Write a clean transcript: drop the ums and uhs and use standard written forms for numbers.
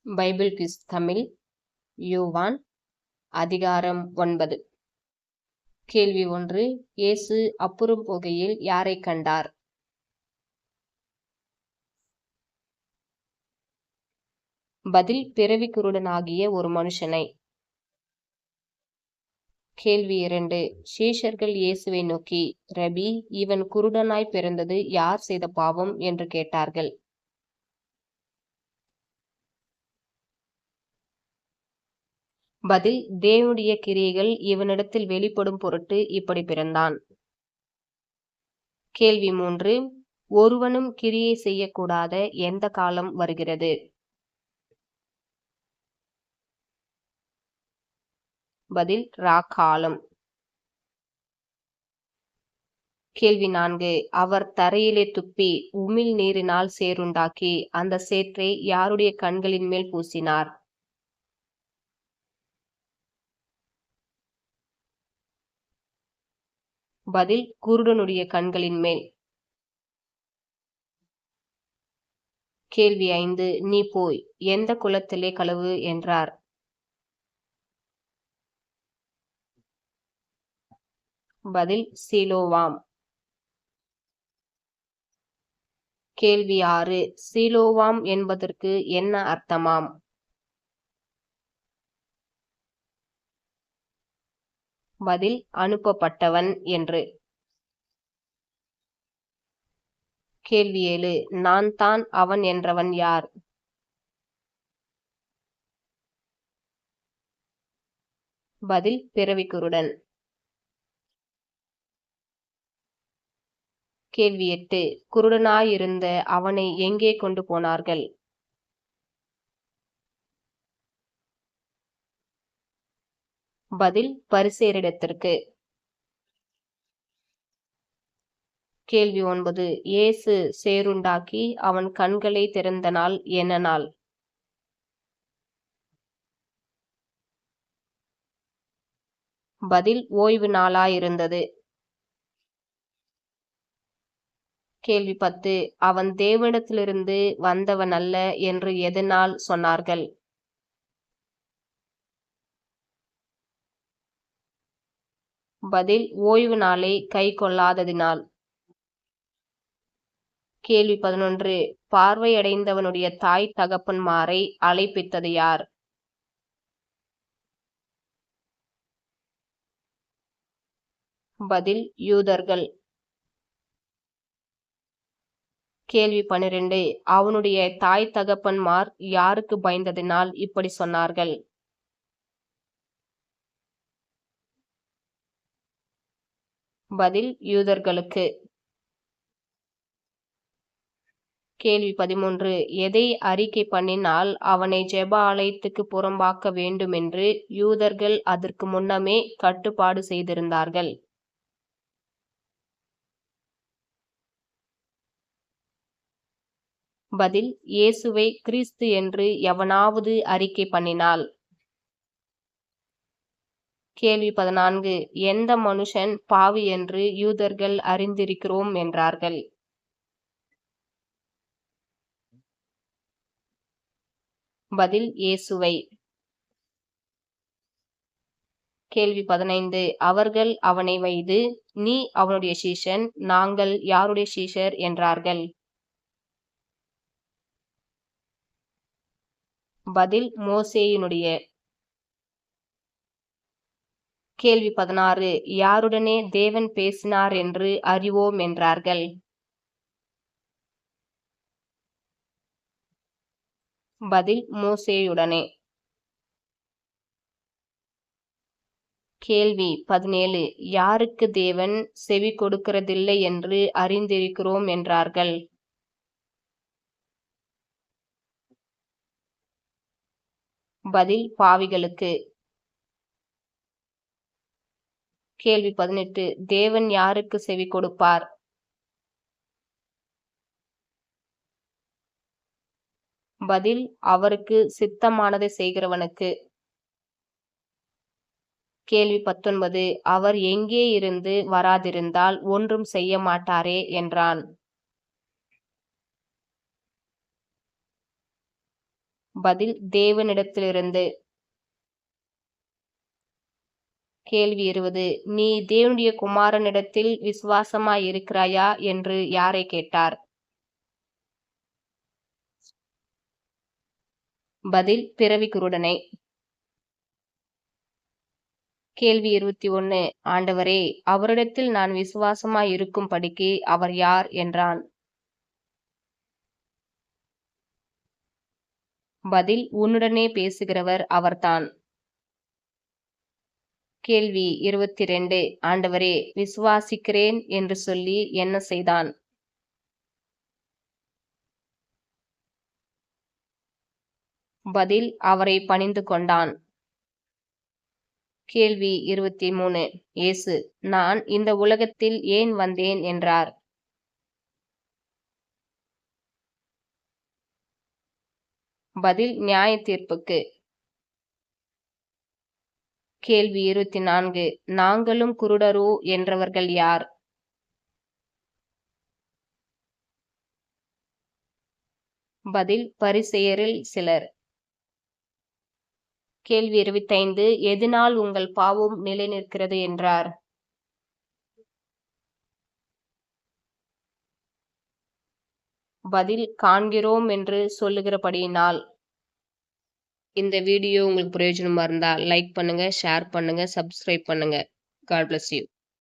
Bible quiz Tamil யோவான் அதிகாரம் 9. கேள்வி 1. இயேசு அப்புறம் போகையில் யாரைக் கண்டார்? பதில் பிறவிக் குருடனாகிய ஒரு மனுஷனை. கேள்வி 2. சீஷர்கள் இயேசுவை நோக்கி, ரபி, இவன் குருடனாய் பிறந்தது யார் செய்த பாவம் என்று கேட்டார்கள். பதில் தேவனுடைய கிரியைகள் இவனிடத்தில் வெளிப்படும் பொருட்டு இப்படி பிறந்தான். கேள்வி 3. ஒருவனும் கிரியை செய்யக்கூடாத எந்த காலம் வருகிறது? பதில் ராக்காலம். கேள்வி 4. அவர் தரையிலே துப்பி உமிழ் நீரினால் சேறுண்டாக்கி அந்த சேற்றை யாருடைய கண்களின் மேல் பூசினார்? பதில் குருடனுடைய கண்களின் மேல். கேள்வி 5. நீ போய் எந்த குளத்திலே கழுவு என்றார்? பதில் சீலோவாம். கேள்வி 6. சீலோவாம் என்பதற்கு என்ன அர்த்தமாம்? பதில் அனுப்பப்பட்டவன் என்று. கேள்வி 7. நான் தான் அவன் என்றவன் யார்? பதில் பிறவிக்குருடன். கேள்வி 8. குருடனாயிருந்த அவனை எங்கே கொண்டு போனார்கள்? பதில் பரிசேயரிடத்திற்கு. கேள்வி 9. இயேசு சேறுண்டாக்கி அவன் கண்களை திறந்த நாள் என்ன நாள்? பதில் ஓய்வு நாளாயிருந்தது. கேள்வி 10. அவன் தேவனிடத்திலிருந்து வந்தவன் அல்ல என்று எதனால் சொன்னார்கள்? பதில் ஓய்வு நாளை கை கொள்ளாததினால். கேள்வி 11. பார்வையடைந்தவனுடைய தாய் தகப்பன்மாரை அழைப்பித்தது யார்? பதில் யூதர்கள். கேள்வி 12. அவனுடைய தாய் தகப்பன்மார் யாருக்கு பயந்ததினால் இப்படி சொன்னார்கள்? பதில் யூதர்களுக்கு. கேள்வி 13. எதை அறிக்கை பண்ணினால் அவனை ஜெப ஆலயத்துக்கு புறம்பாக்க வேண்டுமென்று யூதர்கள் அதற்கு முன்னமே கட்டுப்பாடு செய்திருந்தார்கள்? பதில் இயேசுவை கிறிஸ்து என்று எவனாவது அறிக்கை பண்ணினால். கேள்வி 14. எந்த மனுஷன் பாவி என்று யூதர்கள் அறிந்திருக்கிறோம் என்றார்கள்? பதில் இயேசுவை. கேள்வி 15. அவர்கள் அவனை வைது, நீ அவனுடைய சீஷன், நாங்கள் யாருடைய சீஷர் என்றார்கள்? பதில் மோசேயினுடைய. கேள்வி 16. யாருடனே தேவன் பேசினார் என்று அறிவோம் என்றார்கள்? பதில் மோசேயுடனே. கேள்வி 17. யாருக்கு தேவன் செவி கொடுக்கிறதில்லை என்று அறிந்திருக்கிறோம் என்றார்கள்? பதில் பாவிகளுக்கு. கேள்வி 18. தேவன் யாருக்கு செவி கொடுப்பார்? பதில் அவருக்கு சித்தமானதை செய்கிறவனுக்கு. கேள்வி 19. அவர் எங்கே இருந்து வராதிருந்தால் ஒன்றும் செய்ய மாட்டாரே என்றான். பதில் தேவனிடத்திலிருந்து. கேள்வி 20. நீ தேவனுடைய குமாரனிடத்தில் விசுவாசமாயிருக்கிறாயா என்று யாரை கேட்டார்? பதில் பிறவி குருடனை. கேள்வி 21. ஆண்டவரே, அவரிடத்தில் நான் விசுவாசமாயிருக்கும்படிக்கு அவர் யார் என்றான். பதில் உன்னுடனே பேசுகிறவர் அவர்தான். கேள்வி 22. ஆண்டவரே, விசுவாசிக்கிறேன் என்று சொல்லி என்ன செய்தான்? பதில் அவரை பணிந்து கொண்டான். கேள்வி 23. இயேசு, நான் இந்த உலகத்தில் ஏன் வந்தேன் என்றார்? பதில் நியாய தீர்ப்புக்கு. கேள்வி 24. நாங்களும் குருடரோ என்றவர்கள் யார்? பதில் பரிசேயரில் சிலர். கேள்வி 25. எதனால் உங்கள் பாவம் நிலை நிற்கிறது என்றார்? பதில் காண்கிறோம் என்று சொல்லுகிறபடியினால். இந்த வீடியோ உங்களுக்கு பிரயோஜனமா இருந்தா லைக் பண்ணுங்க, ஷேர் பண்ணுங்க, சப்ஸ்கிரைப் பண்ணுங்க. God bless you.